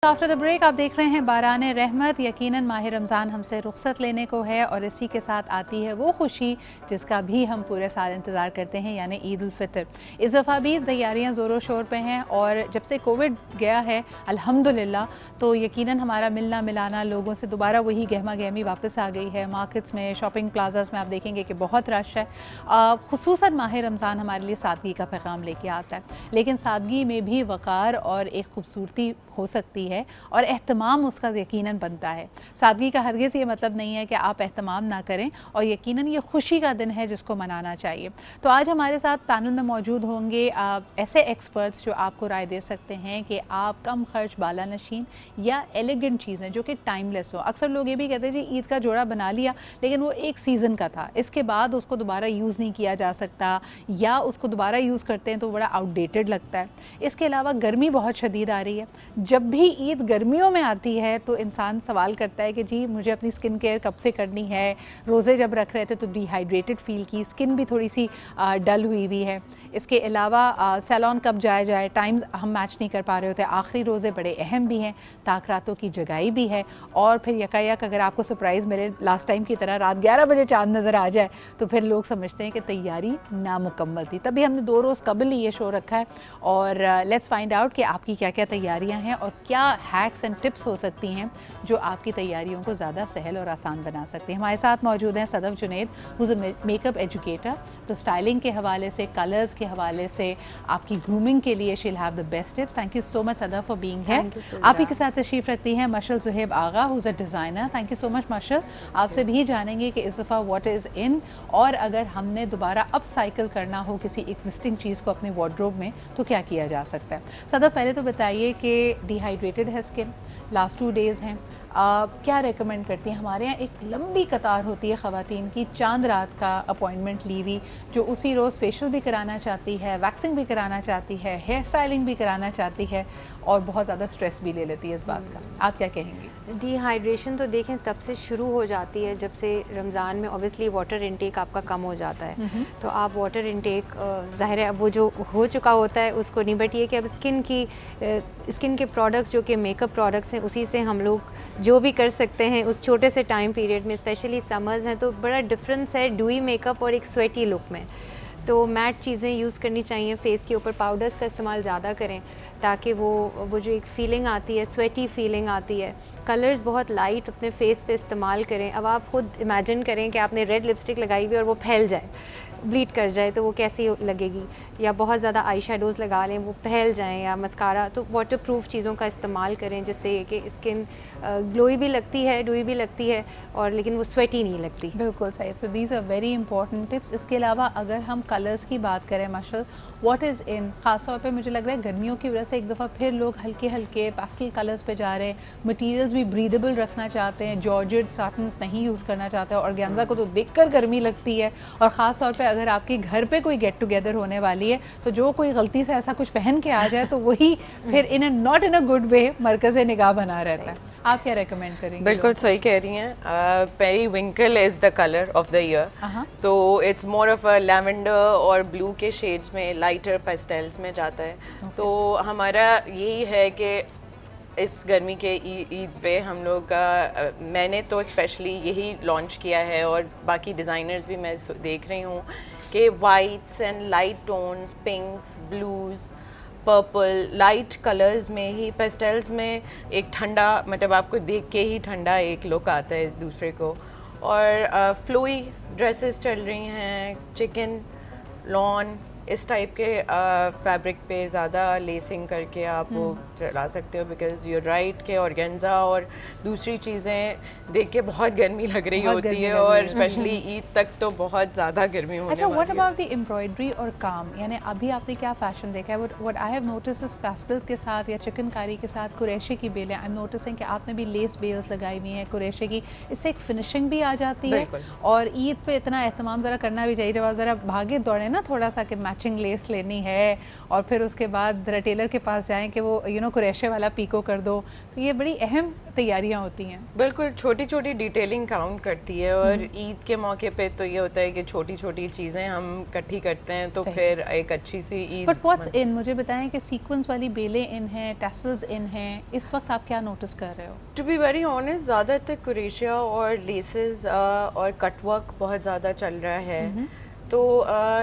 After the break आप देख रहे हैं बारान रहमत। यकीनन माह रमज़ान हमसे रुख्सत लेने को है और इसी के साथ आती है वो खुशी जिसका भी हम पूरे साल इंतज़ार करते हैं, यानी ईद उल फितर। इस दफ़ा भी तैयारियां ज़ोरों शोर पे हैं और जब से कोविड गया है अल्हम्दुलिल्लाह, तो यकीनन हमारा मिलना मिलाना, लोगों से दोबारा वही गहमा गहमी वापस आ गई है। मार्केट्स में, शॉपिंग प्लाजास में आप देखेंगे कि बहुत रश है। खुसूसन माह रमज़ान हमारे लिए सादगी का पैगाम लेके आता है, लेकिन सादगी में भी वक़ार और एक खूबसूरती हो सकती है और एहतमाम उसका यकीनन बनता है। सादगी का हरगिज़ ये मतलब नहीं है कि आप एहतमाम ना करें, और यकीनन ये खुशी का दिन है जिसको मनाना चाहिए। तो आज हमारे साथ पैनल में मौजूद होंगे ऐसे एक्सपर्ट्स जो आपको राय दे सकते हैं कि आप कम खर्च बाला नशीन या एलिगेंट चीज़ें जो कि टाइमलेस हो। अक्सर लोग ये भी कहते हैं जी ईद का जोड़ा बना लिया लेकिन वो एक सीज़न का था, इसके बाद उसको दोबारा यूज़ नहीं किया जा सकता, या उसको दोबारा यूज़ करते हैं तो बड़ा आउटडेटेड लगता है। इसके अलावा गर्मी बहुत शदीद आ रही है। जब भी ईद गर्मियों में आती है तो इंसान सवाल करता है कि जी मुझे अपनी स्किन केयर कब से करनी है। रोज़े जब रख रहे थे तो डिहाइड्रेटेड फ़ील की, स्किन भी थोड़ी सी डल हुई है। इसके अलावा सैलून कब जाया जाए, टाइम्स हम मैच नहीं कर पा रहे होते। आखिरी रोज़े बड़े अहम भी हैं, ताक़रातों की जगाई भी है, और फिर यकायक अगर आपको सरप्राइज़ मिले लास्ट टाइम की तरह रात 11 बजे चाँद नज़र आ जाए तो फिर लोग समझते हैं कि तैयारी नामुकम्मल थी। तभी हमने 2 रोज़ कबल ही ये शो रखा है और लेट्स फाइंड आउट कि आपकी क्या क्या तैयारियाँ हैं और क्या हैक्स एंड टिप्स हो सकती हैं जो आपकी तैयारियों को ज़्यादा सहल और आसान बना सकती हैं। हमारे साथ मौजूद हैं Sadaf Junaid, who is a makeup educator. तो स्टाइलिंग के हवाले से, कलर्स के हवाले से, आपकी ग्रूमिंग के लिए she will have the best tips. Thank you so much Sadaf for being here. आप ही के साथ तशरीफ़ रखती हैं Mashal Zuhaib Agha, who is a designer. Thank you so much Mashal. आपसे भी जानेंगे कि इस दफ़ा व्हाट इज़ इन, और अगर हमने दोबारा अप साइकिल करना हो किसी एग्जिस्टिंग चीज़ को अपने वार्डरोब में तो क्या किया जा सकता है। सदफ पहले तो बताइए कि डिहाइड्रेटेड है स्किन, लास्ट 2 डेज़ हैं, क्या रेकमेंड करती हैं? हमारे यहाँ एक लंबी कतार होती है ख़वातीन की चांद रात का अपॉइंटमेंट ली हुई, जो उसी रोज़ फेशियल भी कराना चाहती है, वैक्सिंग भी कराना चाहती है, हेयर स्टाइलिंग भी कराना चाहती है, और बहुत ज़्यादा स्ट्रेस भी ले लेती है इस बात का। आप क्या कहेंगी? डिहाइड्रेशन तो देखें तब से शुरू हो जाती है जब से रमज़ान में ऑब्वियसली वाटर इनटेक आपका कम हो जाता है। तो आप वाटर इनटेक ज़ाहिर है अब वो जो हो चुका होता है उसको नहीं, बट ये कि अब स्किन के प्रोडक्ट्स जो कि मेकअप प्रोडक्ट्स हैं उसी से हम लोग जो भी कर सकते हैं उस छोटे से टाइम पीरियड में, स्पेशली समर्स हैं तो बड़ा डिफरेंस है ड्यूई मेकअप और एक स्वेटी लुक में। तो मैट चीज़ें यूज़ करनी चाहिए, फेस के ऊपर पाउडर्स का इस्तेमाल ज़्यादा करें ताकि वो जो एक फ़ीलिंग आती है, स्वेटी फीलिंग आती है। कलर्स बहुत लाइट अपने फेस पे इस्तेमाल करें। अब आप खुद इमेजिन करें कि आपने रेड लिपस्टिक लगाई हुई और वो फैल जाए, ब्लीड कर जाए तो वो कैसी लगेगी, या बहुत ज़्यादा आई शेडोज़ लगा लें वो फैल जाएं, या मस्कारा। तो वाटर प्रूफ चीज़ों का इस्तेमाल करें जिससे कि स्किन ग्लोई भी लगती है, ड्यूई भी लगती है, और लेकिन वो स्वेटी नहीं लगती। बिल्कुल सही। तो these are very important tips. इसके अलावा अगर हम कलर्स की बात करें माशा, व्हाट इज़ इन, ख़ास तौर पे मुझे लग रहा है गर्मियों की वजह से एक दफ़ा फिर लोग हल्के हल्के पेस्टल कलर्स पे जा रहे हैं, मटेरियल्स भी ब्रीदेबल रखना चाहते हैं, जॉर्जेट साटन्स नहीं यूज़ करना चाहते, और ऑर्गेन्जा को तो देखकर गर्मी लगती है। और ख़ास तौर पे अगर आपके घर पे कोई गेट टुगेदर होने वाली है तो जो कोई गलती से ऐसा कुछ पहन के आ जाए तो वही फिर not in a good way मरकज़ निगाह बना रहता है। आप क्या रेकमेंड करेंगे? बिल्कुल सही कह रही हैं। Periwinkle is the colour of the year, तो it's more of a lavender और ब्लू के शेड्स में, लाइटर पेस्टल्स में जाता है। तो हमारा यही है कि इस गर्मी के ईद पे हम लोग मैंने तो स्पेशली यही लॉन्च किया है, और बाकी डिज़ाइनर्स भी मैं देख रही हूँ कि whites and light tones, pinks, blues, purple, light colours में ही, पेस्टल्स में एक ठंडा, मतलब आपको देख के ही ठंडा एक लुक आता है दूसरे को। और फ्लोई ड्रेसेस चल रही हैं, चिकन, लॉन, इस टाइप के फैब्रिक पे ज़्यादा लेसिंग करके आप वो चला सकते हो, बिकॉज यू राइट के ऑर्गेन्जा और दूसरी चीज़ें देख के बहुत गर्मी लग रही होती है, और स्पेशली ईद तक तो बहुत ज़्यादा गर्मी होने वाली है। अच्छा, व्हाट अबाउट द एम्ब्रॉयडरी और काम, यानी अभी आपने क्या फैशन देखा है? What I have notice is pastels के साथ या चिकनकारी के साथ कुरैशी की बेलें, आई एम नोटिसिंग कि आपने भी लेस बेल्स लगाई हुई हैं कुरैशी की, इससे एक फिनिशिंग भी आ जाती है। और ईद पे इतना एहतमाम ज़रा करना भी चाहिए, जब आप ज़रा भागे दौड़े ना थोड़ा सा कि मैचिंग लेस लेनी है और फिर उसके बाद टेलर के पास जाएं कि वो कुरेशे वाला पीको कर दो, तो ये बड़ी अहम तैयारियां होती हैं। बिल्कुल, छोटी छोटी डिटेलिंग काउंट करती है और ईद के मौके पे तो ये होता है कि छोटी छोटी चीज़ें हम इकट्ठी करते हैं तो फिर एक अच्छी सी ईद। बट व्हाट्स इन, मुझे बताएं कि सीक्वेंस वाली बेलें इन हैं, टैसल्स इन हैं, इस वक्त आप क्या नोटिस कर रहे हो? टू बी वेरी ऑनेस्ट, ज़्यादातर कुरेशिया और लेसेस और कटवर्क बहुत ज़्यादा चल रहा है। तो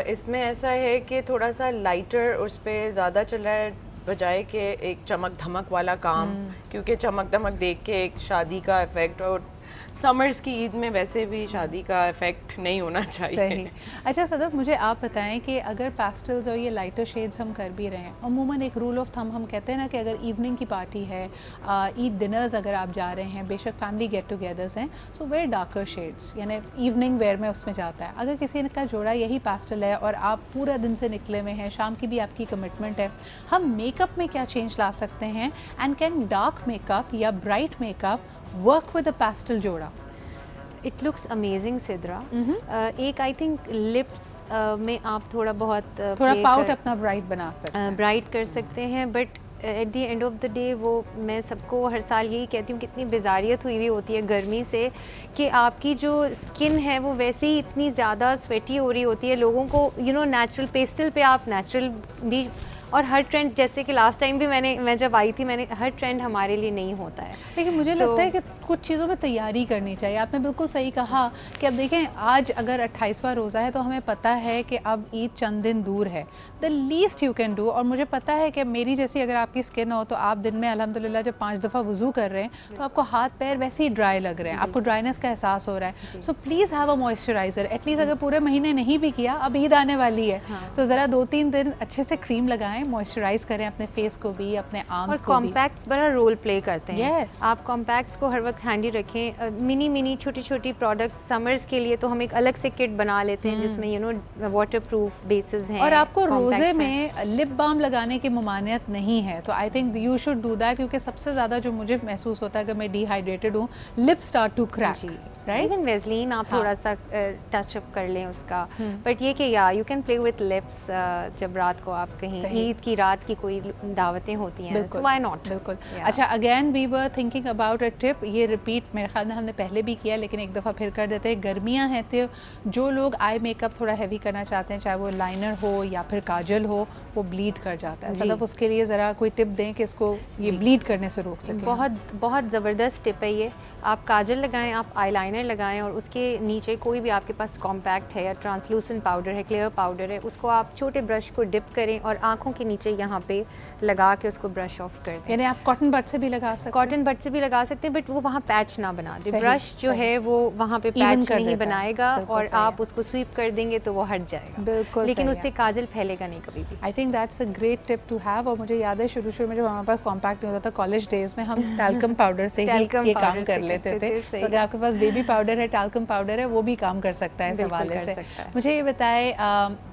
इसमें ऐसा है कि थोड़ा सा लाइटर उस पर ज़्यादा चल रहा है बजाय के एक चमक धमक वाला काम, क्योंकि चमक धमक देख के एक शादी का इफेक्ट, और समर्स की ईद में वैसे भी शादी का इफेक्ट नहीं होना चाहिए। सही। अच्छा सदफ, मुझे आप बताएं कि अगर पेस्टल्स और ये लाइटर शेड्स हम कर भी रहे हैं, अमूमन एक रूल ऑफ थंब हम कहते हैं ना कि अगर इवनिंग की पार्टी है, ईद डिनर्स अगर आप जा रहे हैं, बेशक फैमिली गेट टुगेदर्स हैं, सो वेयर डार्कर शेड्स, यानी इवनिंग वेयर में उसमें जाता है। अगर किसी का जोड़ा यही पेस्टल है और आप पूरा दिन से निकले हुए हैं, शाम की भी आपकी कमिटमेंट है, हम मेकअप में क्या चेंज ला सकते हैं? एंड कैन डार्क मेकअप या bright makeup work with a pastel जोड़ा? It looks amazing Sidra. एक आई थिंक लिप्स में आप थोड़ा पाउट अपना ब्राइट बना सकते हैं, ब्राइट कर सकते हैं, but at the end of the day वो मैं सबको हर साल यही कहती हूँ, कितनी बेजारियत हुई होती है गर्मी से कि आपकी जो स्किन है वो वैसे ही इतनी ज़्यादा स्वेटी हो रही होती है। लोगों को नेचुरल पेस्टल पे आप नेचुरल भी, और हर ट्रेंड, जैसे कि लास्ट टाइम भी मैं जब आई थी, हर ट्रेंड हमारे लिए नहीं होता है। लेकिन मुझे लगता है कि कुछ चीज़ों में तैयारी करनी चाहिए। आपने बिल्कुल सही कहा कि अब देखें, आज अगर 28वां रोज़ा है तो हमें पता है कि अब ईद चंद दिन दूर है। The least you can do, और मुझे पता है कि मेरी जैसी अगर आपकी स्किन हो तो आप दिन में अल्हम्दुलिल्लाह जब 5 दफ़ा वज़ू कर रहे हैं तो आपको हाथ पैर वैसे ही ड्राई लग रहे हैं, आपको ड्राइनेस का एहसास हो रहा है। So please have a moisturiser, at least अगर पूरे महीने नहीं भी किया, अब ईद आने वाली है तो ज़रा 2-3 दिन अच्छे से क्रीम लगाएं, मॉइस्चराइज करें अपने फेस को भी, अपने आर्म्स को भी। कॉम्पैक्ट्स बड़ा रोल प्ले करते हैं। Yes. आप कॉम्पैक्ट्स को हर वक्त हैंडी रखें। मिनी छोटी छोटी प्रोडक्ट्स समर्स के लिए तो हम एक अलग से किट बना लेते हैं जिसमें वाटर प्रूफ बेसिस हैं। और आपको रोज़े में लिप बाम लगाने की ममानियत नहीं है, तो I think you should do that, क्योंकि सबसे ज़्यादा जो मुझे महसूस होता है कि मैं डिहाइड्रेटेड हूँ, lip start to crack, right? Even Vaseline आप थोड़ा सा टच अप कर लें उसका, बट ये कि you can play with lips जब रात को आप कहीं ईद की रात की कोई दावतें होती हैं, सो व्हाई नॉट। बिल्कुल। अच्छा, again we were thinking about a tip, ये रिपीट मेरे ख्याल में हमने पहले भी किया लेकिन एक दफ़ा फिर कर देते हैं। गर्मियाँ हैं तो जो लोग आई मेकअप थोड़ा हैवी करना चाहते हैं, चाहे वो लाइनर हो या फिर काजल हो, वो ब्लीड कर जाता है। मतलब उसके लिए ज़रा कोई टिप दें कि इसको ये ब्लीड करने से रोक सकें। बहुत ज़बरदस्त टिप है ये। आप काजल लगाएं, आप आईलाइनर लगाएं और उसके नीचे कोई भी आपके पास कॉम्पैक्ट है या ट्रांसलूसेंट पाउडर है, क्लियर पाउडर है, उसको आप छोटे ब्रश को डिप करें और आँखों के नीचे यहाँ पे लगा के उसको ब्रश ऑफ कर दें। यानी आप कॉटन बड से भी लगा सकते हैं? कॉटन बड से भी लगा सकते हैं, बट वो वहाँ पैच ना बना दे। ब्रश जो है वो वहाँ पे पैच नहीं बनाएगा और आप उसको स्वीप कर देंगे तो वो हट जाएगा। बिल्कुल, लेकिन उससे काजल फैलेगा नहीं कभी भी। I think that's a great tip to have. और मुझे याद है शुरू में जब हमारे पास कॉम्पैक्ट नहीं होता था कॉलेज डेज में, हम टैल्कम पाउडर से ही ये काम कर लेते थे। तो अगर आपके पास बेबी पाउडर है, टैल्कम पाउडर है, वो भी काम कर सकता है इस हवाले से। मुझे ये बताए,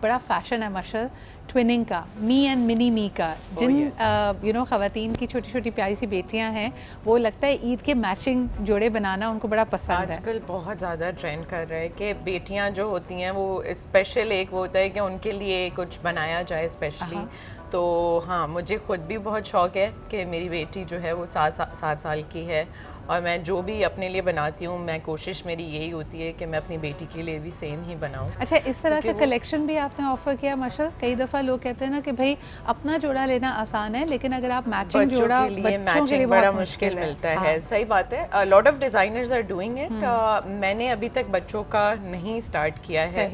बड़ा फैशन है माशाल्लाह ट्विनिंग का, मी एंड मिनी मी का, जिन ख़वातीन की छोटी छोटी प्यारी सी बेटियां हैं, वो लगता है ईद के मैचिंग जोड़े बनाना उनको बड़ा पसंद है। आजकल बहुत ज़्यादा ट्रेंड कर रहा है कि बेटियां जो होती हैं वो स्पेशल एक वो होता है कि उनके लिए कुछ बनाया जाए स्पेशली। तो हाँ, मुझे खुद भी बहुत शौक़ है कि मेरी बेटी जो है वो 7 साल की है और मैं जो भी अपने लिए बनाती हूँ, मैं कोशिश मेरी यही होती है कि मैं अपनी बेटी के लिए भी सेम ही बनाऊँ। अच्छा, इस तरह का कलेक्शन भी आपने ऑफर किया माशाल्लाह। कई दफ़ा लोग कहते हैं ना कि भाई अपना जोड़ा लेना आसान है, लेकिन अगर आप मैचिंग जोड़ा बच्चों के लिए बड़ा मुश्किल मिलता है। सही बात है। Lot of designers are doing it. मैंने अभी तक बच्चों का नहीं स्टार्ट किया है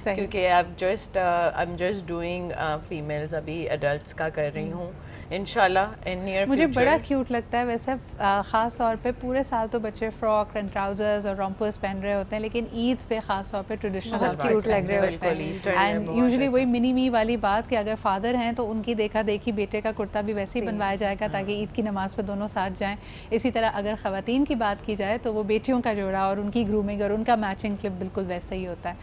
क्योंकि I am just doing females, अभी एडल्ट्स का कर रही हूँ इंशाल्लाह इन नियर मुझे बड़ा क्यूट लगता है वैसे। ख़ास तौर पे पूरे साल तो बच्चे फ्रॉक एंड ट्राउजर्स और रॉम्पर्स पहन रहे होते हैं, लेकिन ईद पे ख़ास तौर पे ट्रेडिशनल क्यूट लग रहे होते हैं। एंड यूजुअली वही मिनी मी वाली बात कि अगर फादर हैं तो उनकी देखा देखी बेटे का कुर्ता भी वैसे ही बनवाया जाएगा ताकि ईद की नमाज़ पे दोनों साथ जाएँ। इसी तरह अगर ख़वातीन की बात की जाए तो वो बेटियों का जोड़ा और उनकी ग्रूमिंग और उनका मैचिंग क्लिप बिल्कुल वैसे ही होता है।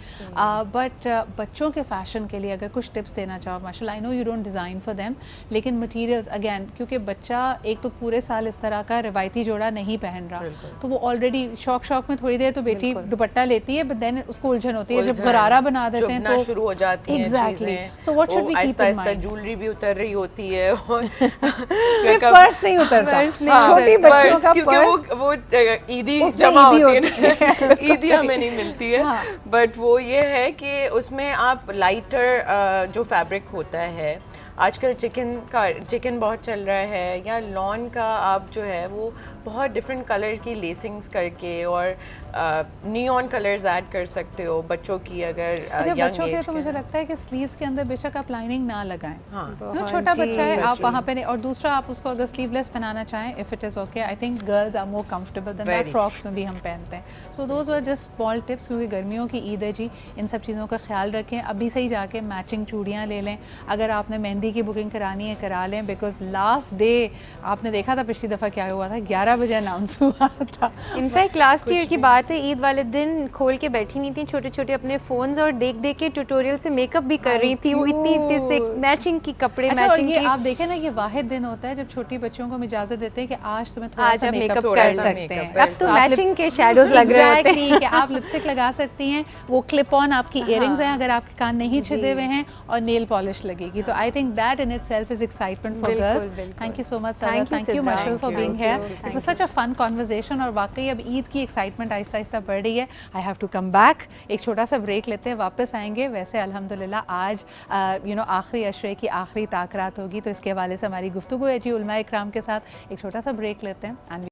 बट बच्चों के फ़ैशन के लिए अगर कुछ टिप्स देना चाहो माशाल्लाह, I know you don't design for them, लेकिन मटीरियल ट्यूटोरियल्स अगेन, क्योंकि बच्चा एक तो पूरे साल इस तरह का रिवायती जोड़ा नहीं पहन रहा, तो वो ऑलरेडी शौक में थोड़ी देर तो बेटी दुपट्टा लेती है, बट देन उसको उलझन होती है, जब गरारा बना देते हैं तो शुरू हो जाती हैं चीजें। So what should we keep in आहिस्ता माइंड? ज्वेलरी भी उतर रही होती है और सिर्फ पर्स नहीं उतरता, छोटी बच्चों का क्योंकि पर्स वो ईदी उसमें जमा ईदी होती है होती है। ईदी हमें नहीं मिलती है, बट वो ये है कि उसमें आप लाइटर जो फैब्रिक होता है, आजकल चिकन बहुत चल रहा है, या लॉन का आप जो है वो बहुत डिफरेंट कलर की लेसिंग्स करके और नियॉन कलर्स ऐड कर सकते हो बच्चों की, अगर अच्छा, यंग बच्चों के एज तो मुझे लगता है कि स्लीव्स के अंदर बेशक आप लाइनिंग ना लगाएं, हाँ जो छोटा बच्चा है आप बच्चे। वहाँ पे नहीं, और दूसरा आप उसको अगर स्लीवलेस पहनाना चाहें, if it is okay, I think girls are more comfortable than that, Very. Frocks में भी हम पहनते हैं। So those were just small tips, क्योंकि गर्मियों की ईद है जी, इन सब चीज़ों का ख्याल रखें। अभी से ही जाके मैचिंग चूड़ियाँ ले लें, अगर आपने मेहंदी की बुकिंग करानी है करा लें, बिकॉज लास्ट डे आपने देखा था पिछली दफ़ा क्या हुआ था, 11 बजे अनाउंस हुआ था। इनफैक्ट लास्ट ईयर की बात है, ईद वाले दिन खोल के बैठी हुई थी छोटे छोटे अपने फोन्स और देख देख के ट्यूटोरियल से मेकअप भी कर रही थी, वो इतनी से मैचिंग की कपड़े, अच्छा, और मैचिंग ये की। आप देखें ना, ये वाहिद दिन होता है जब छोटी बच्चियों को हम इजाज़त देते हैं कि आज तुम्हें थोड़ा आज सा आप मेकअप makeup कर कर सकते सकते हैं। हैं। अब तो आप लिप- मैचिंग के शैडोज लग रहे होते हैं। Exactly, कि आप लिपस्टिक लगा सकती हैं, वो क्लिप ऑन आपकी इयरिंग्स हैं अगर आपके कान नहीं छिदे हुए हैं, और नेल पॉलिश लगेगी, तो I think that in itself is excitement for बिल्कुल, गर्ल्स। बिल्कुल। Thank you so much Thank you, thank you Sidra. Marshall for Thank being you. Here, Thank it was such a fun conversation, और वाकई अब ईद की excitement Aahista Aahista बढ़ रही है। I have to come back, एक छोटा सा ब्रेक लेते हैं, वापस आएंगे। वैसे अल्हम्दुलिल्लाह आज आखिरी अशरे की आखिरी ताकरात होगी, तो इसके हवाले से हमारी गुफ्तगू है जी उलमा इकराम के साथ। एक छोटा सा ब्रेक लेते हैं एंड